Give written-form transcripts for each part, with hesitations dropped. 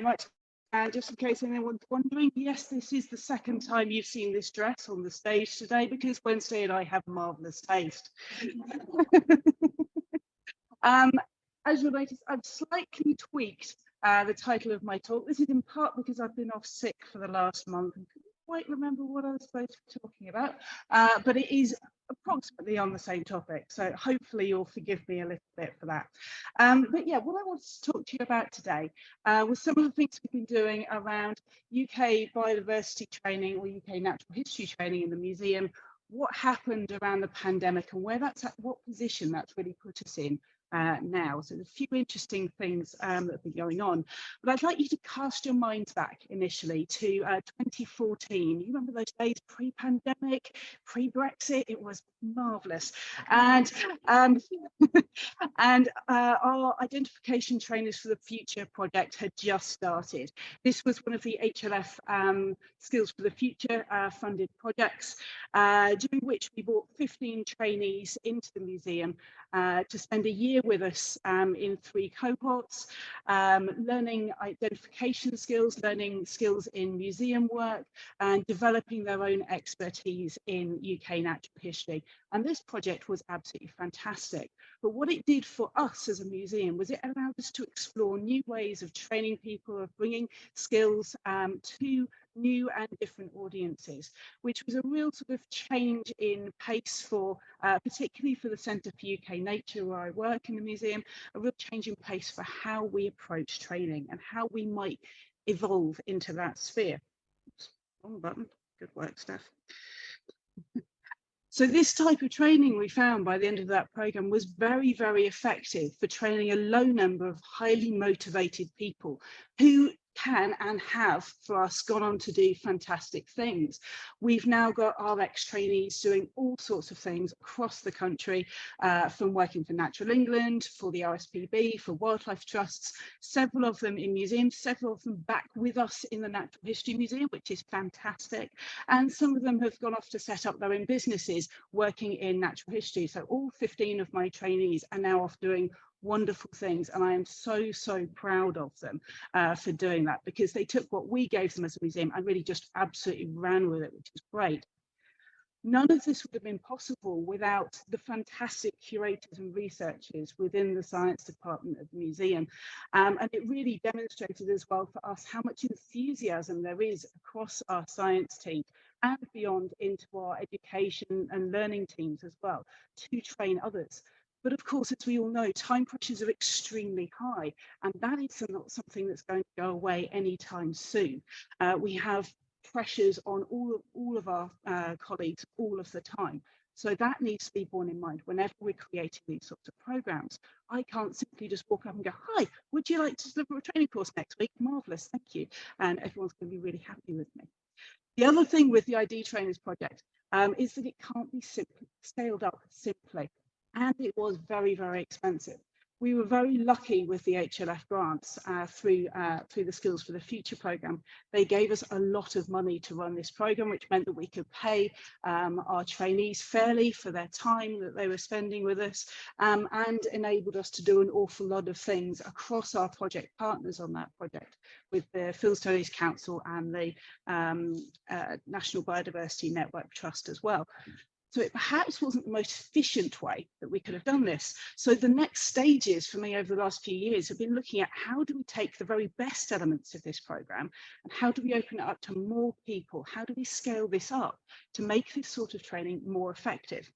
much. And just in case anyone's wondering, yes, this is the second time you've seen this dress on the stage today, because Wednesday and I have marvellous taste. As you'll notice, I've slightly tweaked the title of my talk. This is in part because I've been off sick for the last month and couldn't quite remember what I was supposed to be talking about, but it is approximately on the same topic, so hopefully you'll forgive me a little bit for that. But yeah, what I wanted to talk to you about today was some of the things we've been doing around UK biodiversity training or UK natural history training in the museum, what happened around the pandemic and where that's at, what position that's really put us in now. So there's a few interesting things that have been going on, but I'd like you to cast your minds back initially to 2014. You remember those days pre-pandemic, pre-Brexit? It was marvellous. And and our Identification Trainers for the Future project had just started. This was one of the HLF Skills for the Future funded projects, during which we brought 15 trainees into the museum to spend a year with us in 3 cohorts, learning identification skills, learning skills in museum work, and developing their own expertise in UK natural history. And this project was absolutely fantastic. But what it did for us as a museum was it allowed us to explore new ways of training people, of bringing skills to new and different audiences, which was a real sort of change in pace for, particularly for the Centre for UK Nature, where I work in the museum, a real change in pace for how we approach training and how we might evolve into that sphere. Oops, wrong button. Good work, Steph. So this type of training we found by the end of that programme was very, very effective for training a low number of highly motivated people who can and have for us gone on to do fantastic things. We've now got our ex-trainees doing all sorts of things across the country, from working for Natural England, for the RSPB, for wildlife trusts, several of them in museums, several of them back with us in the Natural History Museum, which is fantastic. And some of them have gone off to set up their own businesses working in natural history. So all 15 of my trainees are now off doing wonderful things, and I am so proud of them for doing that, because they took what we gave them as a museum and really just absolutely ran with it, which is great. None of this would have been possible without the fantastic curators and researchers within the science department of the museum, and it really demonstrated as well for us how much enthusiasm there is across our science team and beyond into our education and learning teams as well to train others. But of course, as we all know, time pressures are extremely high, and that is not something that's going to go away anytime soon. We have pressures on all of our colleagues all of the time. So that needs to be borne in mind whenever we're creating these sorts of programs. I can't simply just walk up and go, "Hi, would you like to deliver a training course next week?" Marvellous, thank you. And everyone's going to be really happy with me. The other thing with the ID Trainers project is that it can't be scaled up simply. And it was very, very expensive. We were very lucky with the HLF grants through the Skills for the Future programme. They gave us a lot of money to run this programme, which meant that we could pay our trainees fairly for their time that they were spending with us, and enabled us to do an awful lot of things across our project partners on that project, with the Field Studies Council and the National Biodiversity Network Trust as well. So it perhaps wasn't the most efficient way that we could have done this. So the next stages for me over the last few years have been looking at how do we take the very best elements of this programme and how do we open it up to more people? How do we scale this up to make this sort of training more effective?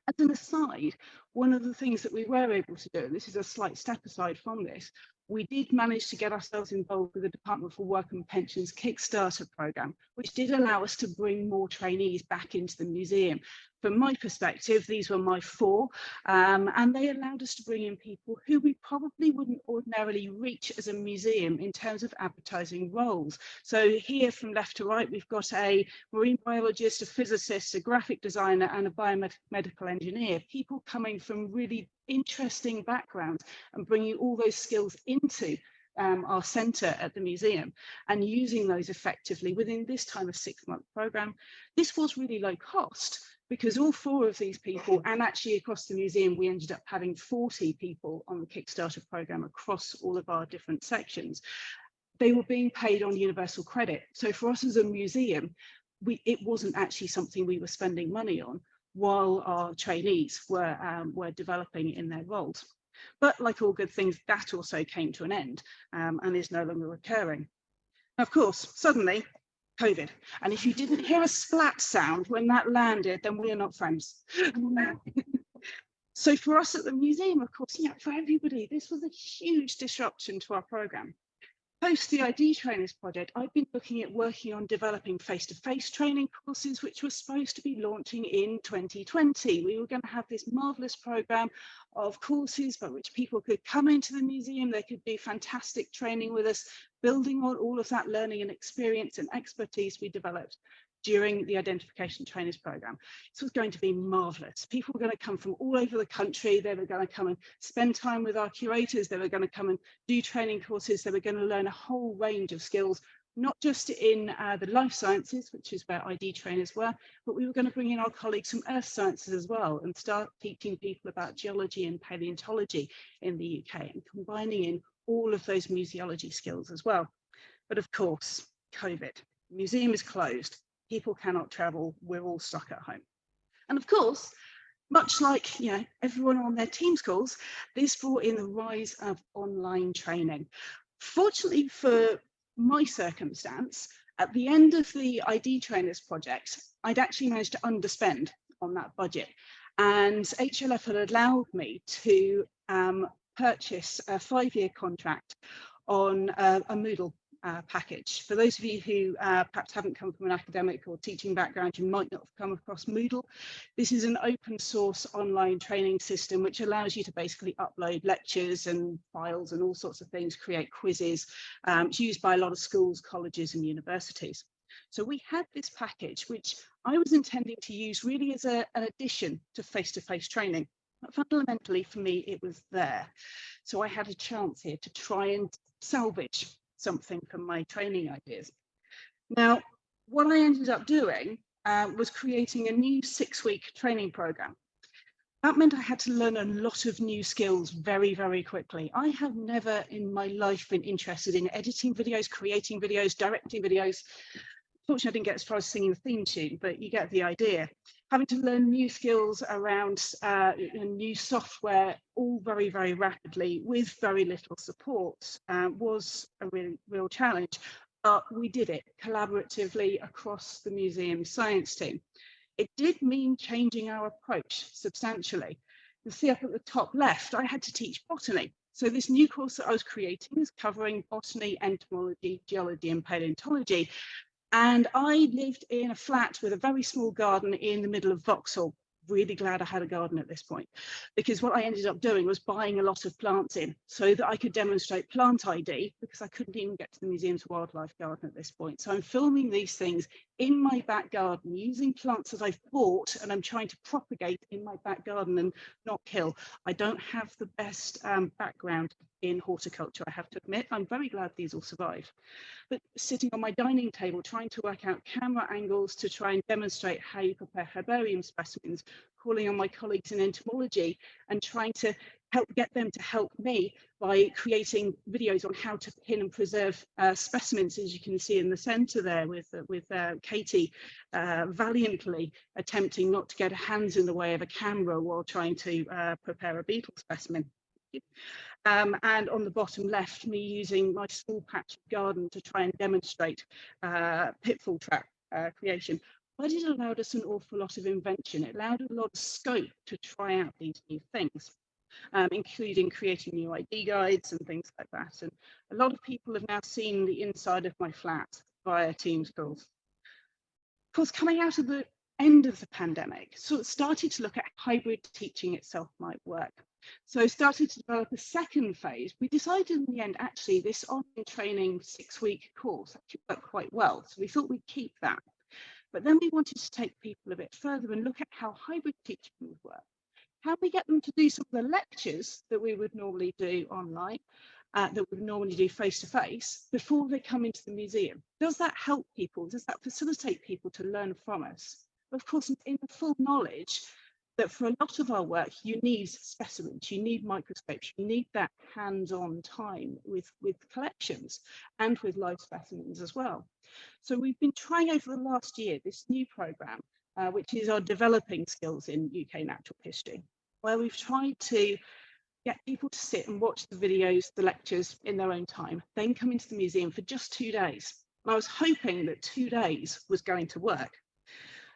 As an aside, one of the things that we were able to do, and this is a slight step aside from this, we did manage to get ourselves involved with the Department for Work and Pensions Kickstarter programme, which did allow us to bring more trainees back into the museum. From my perspective, these were my 4, and they allowed us to bring in people who we probably wouldn't ordinarily reach as a museum in terms of advertising roles. So here from left to right, we've got a marine biologist, a physicist, a graphic designer, and a biomedical engineer, people coming from really interesting backgrounds and bringing all those skills into our centre at the museum and using those effectively within this time of 6-month programme. This was really low cost because all 4 of these people, and actually across the museum, we ended up having 40 people on the Kickstarter programme across all of our different sections. they were being paid on universal credit. So for us as a museum, it wasn't actually something we were spending money on while our trainees were developing in their roles. But like all good things, that also came to an end and is no longer recurring. Of course, suddenly, COVID. And if you didn't hear a splat sound when that landed, then we are not friends. So for us at the museum, of course, for everybody, this was a huge disruption to our programme. Post the ID Trainers project, I've been looking at working on developing face-to-face training courses, which were supposed to be launching in 2020. We were going to have this marvellous programme of courses by which people could come into the museum, they could do fantastic training with us, building on all of that learning and experience and expertise we developed during the Identification Trainers programme. This was going to be marvellous. People were going to come from all over the country. They were going to come and spend time with our curators. They were going to come and do training courses. They were going to learn a whole range of skills, not just in the life sciences, which is where ID trainers were, but we were going to bring in our colleagues from earth sciences as well and start teaching people about geology and paleontology in the UK and combining in all of those museology skills as well. But of course, COVID, the museum is closed. People cannot travel, we're all stuck at home. And of course, much like everyone on their Teams calls, this brought in the rise of online training. Fortunately for my circumstance, at the end of the ID Trainers project, I'd actually managed to underspend on that budget. And HLF had allowed me to purchase a 5-year contract on a Moodle package. For those of you who perhaps haven't come from an academic or teaching background, you might not have come across Moodle. This is an open source online training system which allows you to basically upload lectures and files and all sorts of things, create quizzes. It's used by a lot of schools, colleges and universities. So we had this package which I was intending to use really as an addition to face-to-face training. But fundamentally for me it was there. So I had a chance here to try and salvage something from my training ideas. Now, what I ended up doing was creating a new 6-week training program. That meant I had to learn a lot of new skills very, very quickly. I have never in my life been interested in editing videos, creating videos, directing videos. Fortunately, I didn't get as far as singing the theme tune, but you get the idea. Having to learn new skills around new software all very, very rapidly with very little support was a real challenge. But we did it collaboratively across the museum science team. It did mean changing our approach substantially. You see up at the top left, I had to teach botany. So this new course that I was creating is covering botany, entomology, geology and paleontology. And I lived in a flat with a very small garden in the middle of Vauxhall. Really glad I had a garden at this point, because what I ended up doing was buying a lot of plants in so that I could demonstrate plant ID, because I couldn't even get to the museum's wildlife garden at this point. So I'm filming these things in my back garden using plants that I've bought, and I'm trying to propagate in my back garden and not kill. I don't have the best background in horticulture, I have to admit. I'm very glad these all survived. But sitting on my dining table, trying to work out camera angles to try and demonstrate how you prepare herbarium specimens, calling on my colleagues in entomology and trying to get them to help me by creating videos on how to pin and preserve specimens, as you can see in the centre there with Katie valiantly attempting not to get her hands in the way of a camera while trying to prepare a beetle specimen. And on the bottom left, me using my small patch of garden to try and demonstrate pitfall trap creation. But it allowed us an awful lot of invention. It allowed a lot of scope to try out these new things, including creating new ID guides and things like that. And a lot of people have now seen the inside of my flat via Teams calls. Of course, coming out of the end of the pandemic, so it started to look at hybrid teaching itself might work. So started to develop a second phase. We decided in the end, actually, this online training 6-week course actually worked quite well. So we thought we'd keep that. But then we wanted to take people a bit further and look at how hybrid teaching would work. How we get them to do some of the lectures that we would normally do online, that we would normally do face-to-face before they come into the museum. Does that help people? Does that facilitate people to learn from us? Of course, in the full knowledge that for a lot of our work, you need specimens, you need microscopes, you need that hands-on time with collections and with live specimens as well. So we've been trying over the last year this new programme, which is our developing skills in UK natural history, where we've tried to get people to sit and watch the videos, the lectures in their own time, then come into the museum for just 2 days. And I was hoping that 2 days was going to work.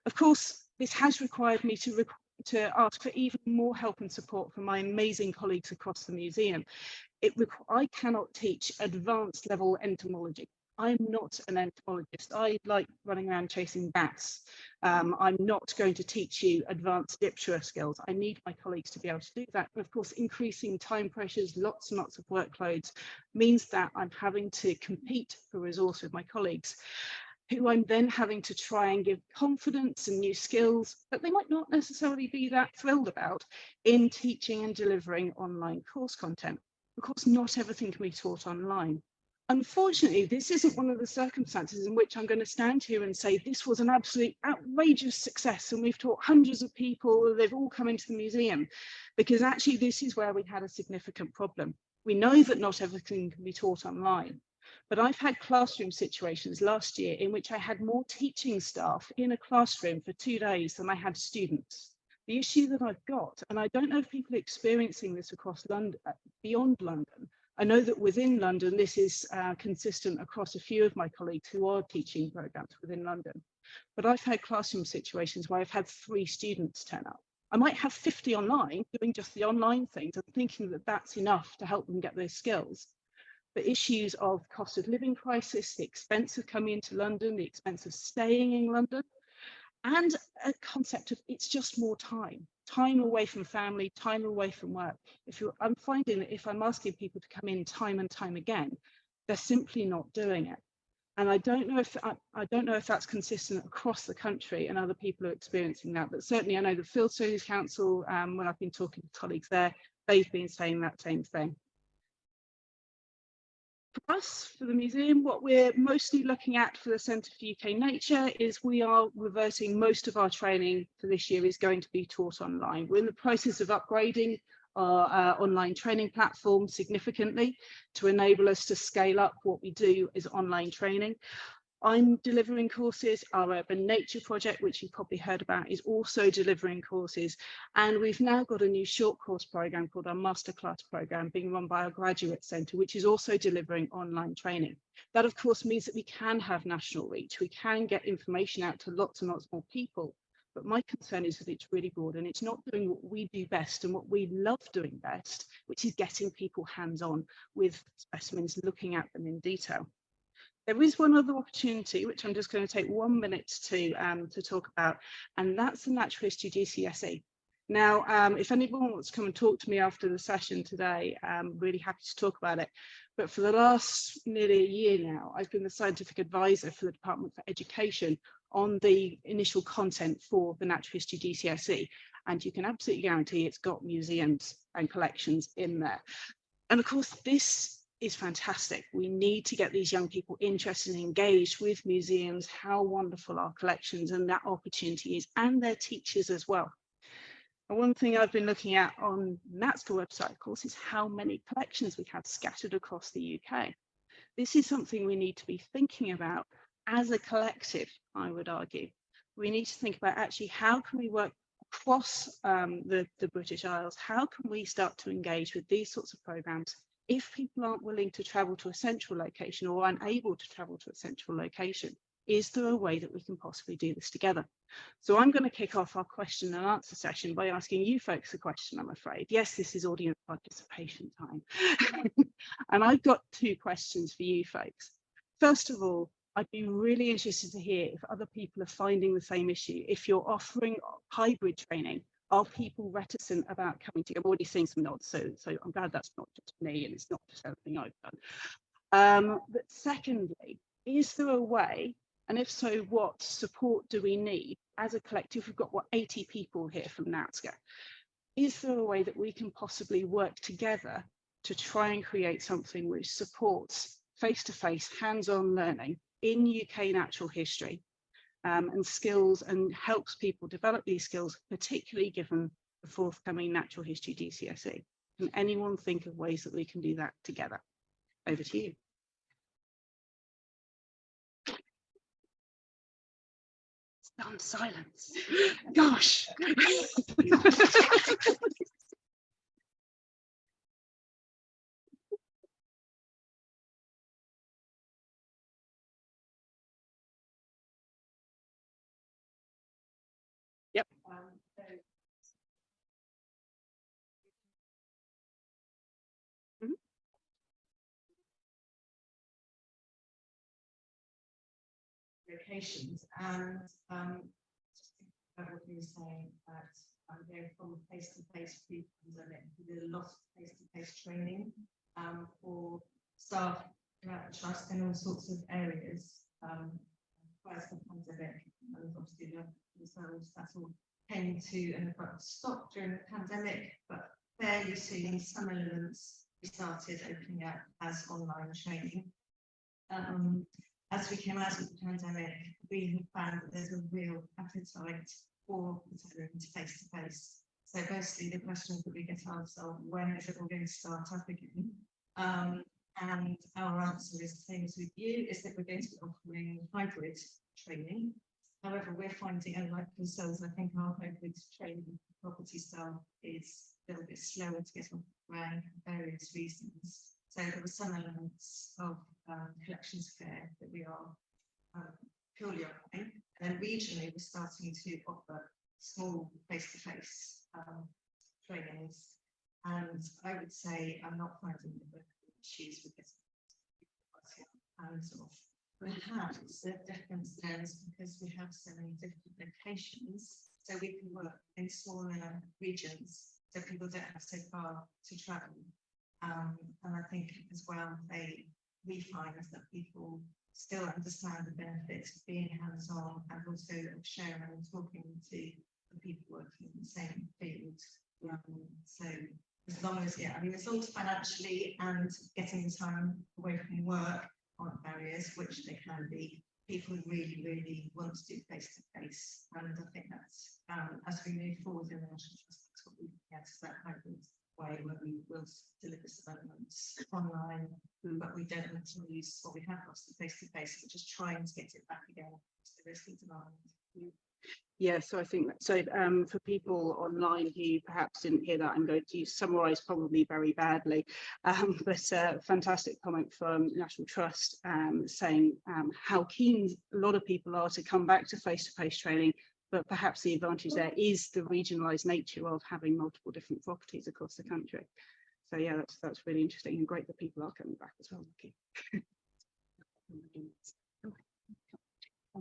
Of course, this has required me to ask for even more help and support from my amazing colleagues across the museum. I cannot teach advanced level entomology. I'm not an entomologist. I like running around chasing bats. I'm not going to teach you advanced diptera skills. I need my colleagues to be able to do that. And of course, increasing time pressures, lots and lots of workloads means that I'm having to compete for resource with my colleagues, who I'm then having to try and give confidence and new skills that they might not necessarily be that thrilled about in teaching and delivering online course content. Of course, not everything can be taught online. Unfortunately, this isn't one of the circumstances in which I'm going to stand here and say this was an absolute outrageous success and we've taught hundreds of people, they've all come into the museum, because actually this is where we had a significant problem. We know that not everything can be taught online, but I've had classroom situations last year in which I had more teaching staff in a classroom for 2 days than I had students. The issue that I've got, and I don't know if people are experiencing this across London, beyond London. I know that within London, this is consistent across a few of my colleagues who are teaching programs within London. But I've had classroom situations where I've had 3 students turn up. I might have 50 online doing just the online things and thinking that that's enough to help them get those skills. But issues of cost of living crisis, the expense of coming into London, the expense of staying in London, and a concept of it's just more time away from family, time away from work. I'm finding that if I'm asking people to come in time and time again, they're simply not doing it. And I don't know if that's consistent across the country and other people are experiencing that. But certainly I know the Field Studies Council, when I've been talking to colleagues there, they've been saying that same thing. For us, for the museum, what we're mostly looking at for the Centre for UK Nature is we are reverting most of our training for this year is going to be taught online. We're in the process of upgrading our online training platform significantly to enable us to scale up what we do as online training. I'm delivering courses. Our Urban Nature project, which you've probably heard about, is also delivering courses. And we've now got a new short course program called our Masterclass program being run by our Graduate Centre, which is also delivering online training. That, of course, means that we can have national reach. We can get information out to lots and lots more people. But my concern is that it's really broad and it's not doing what we do best and what we love doing best, which is getting people hands-on with specimens, looking at them in detail. There is one other opportunity, which I'm just going to take 1 minute to talk about, and that's the Natural History GCSE. Now, if anyone wants to come and talk to me after the session today, I'm really happy to talk about it. But for the last nearly a year now, I've been the scientific advisor for the Department for Education on the initial content for the Natural History GCSE. And you can absolutely guarantee it's got museums and collections in there. And of course, this is fantastic. We need to get these young people interested and engaged with museums, how wonderful our collections and that opportunity is, and their teachers as well. And one thing I've been looking at on NatSCA website, of course, is how many collections we have scattered across the UK. This is something we need to be thinking about as a collective, I would argue. We need to think about actually how can we work across the British Isles? How can we start to engage with these sorts of programs if people aren't willing to travel to a central location or unable to travel to a central location? Is there a way that we can possibly do this together? So I'm going to kick off our question and answer session by asking you folks a question, I'm afraid. Yes, this is audience participation time. And I've got 2 questions for you folks. First of all, I'd be really interested to hear if other people are finding the same issue. If you're offering hybrid training, are people reticent about coming together? I'm already seeing some nods, so I'm glad that's not just me and it's not just everything I've done. But secondly, is there a way, and if so, what support do we need as a collective? We've got, what, 80 people here from NatSCA. Is there a way that we can possibly work together to try and create something which supports face-to-face, hands-on learning in UK natural history? and skills, and helps people develop these skills, particularly given the forthcoming natural history GCSE. Can anyone think of ways that we can do that together? Over to you. Stunned silence. Gosh. Yep. Locations, and about what you were saying that going from face-to-face pre-pandemic, we did a lot of face-to-face training for staff throughout the trust in all sorts of areas prior to the pandemic, and obviously themselves that all came to an abrupt stop during the pandemic, but fairly soon some elements we started opening up as online training. As we came out of the pandemic, we have found that there's a real appetite for returning to face-to-face. So mostly the questions that we get asked are, when is it all going to start up again? And our answer is the same as with you, is that we're going to be offering hybrid training. However, we're finding, unlike yourselves, I think our hybrid training property style is a little bit slower to get off the ground for various reasons. So there were some elements of collections care that we are purely offering, and then regionally we're starting to offer small face-to-face trainings. And I would say I'm not finding the issues with this. And sort of perhaps the difference there is because we have so many different locations, so we can work in smaller regions, so people don't have so far to travel. And I think as well, we find that people still understand the benefits of being hands-on and also of sharing and talking to the people working in the same field. So as long as, yeah, I mean, as long as financially and getting the time away from work aren't barriers, which they can be, people really, really want to do face-to-face. And I think that's, as we move forward in the National Trust, that's what we get, is that hybrid way where we will deliver developments online, but we don't want to lose what we have lost the face-to-face, but just trying to get it back again to the rest of the demand. Yeah, so I think that, so for people online who perhaps didn't hear that, I'm going to summarise probably very badly, but fantastic comment from National Trust saying how keen a lot of people are to come back to face-to-face training, but perhaps the advantage there is the regionalised nature of having multiple different properties across the country. So yeah, that's really interesting, and great that people are coming back as well.